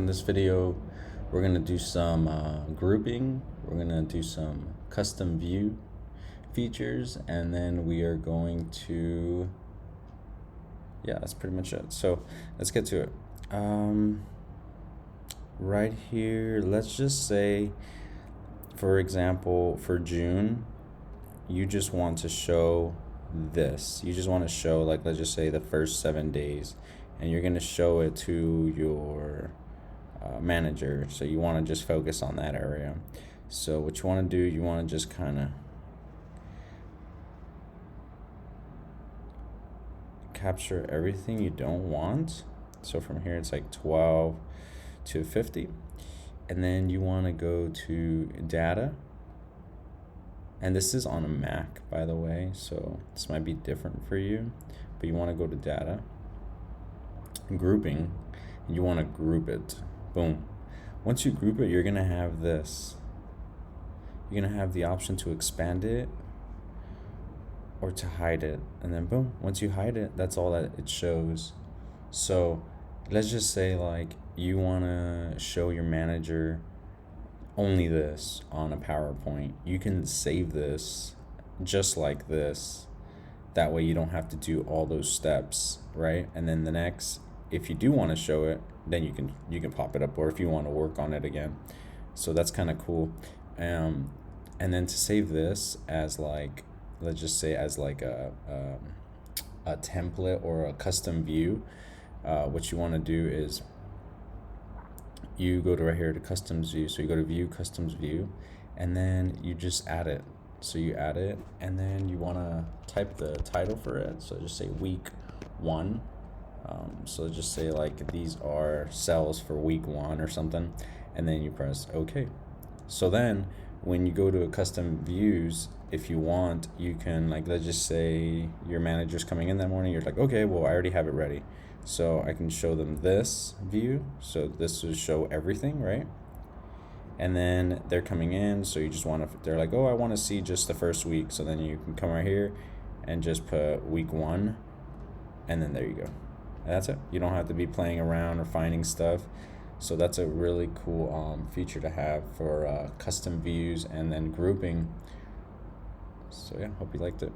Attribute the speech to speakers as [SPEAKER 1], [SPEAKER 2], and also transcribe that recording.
[SPEAKER 1] In this video, we're going to do some grouping, we're going to do some custom view features, and then we are going to, yeah, that's pretty much it. So let's get to it. Right here, let's just say, for example, for June, you just want to show this. You just want to show, like, let's just say the first 7 days, and you're going to show it to your manager. So you want to just focus on that area. So what you want to do, you want to just kind of capture everything you don't want. So from here it's like 12 to 50, and then you want to go to data, and this is on a Mac, by the way, so this might be different for you, but you want to go to data, grouping, and you want to group it. Boom. Once you group it, you're gonna have this. You're gonna have the option to expand it or to hide it, and then boom, once you hide it, that's all that it shows. So let's just say, like, you want to show your manager only this on a PowerPoint. You can save this just like this. That way you don't have to do all those steps, right? And then the next, if you do want to show it, then you can pop it up, or if you want to work on it again. So that's kind of cool. And then to save this as, like, let's just say as like a template or a custom view, what you want to do is you go to right here to customs view. So you go to view, customs view, and then you just add it. So you add it, and then you want to type the title for it. So just say week 1. So just say, like, these are cells for week 1 or something, and then you press OK. So then when you go to a custom views, if you want, you can, like, let's just say your manager's coming in that morning, you're like, okay, well, I already have it ready, so I can show them this view. So this will show everything, right? And then they're coming in, so you just want to, they're like, oh, I want to see just the first week. So then you can come right here and just put week 1, and then there you go. And that's it. You don't have to be playing around or finding stuff. So that's a really cool feature to have for custom views and then grouping. So yeah, hope you liked it.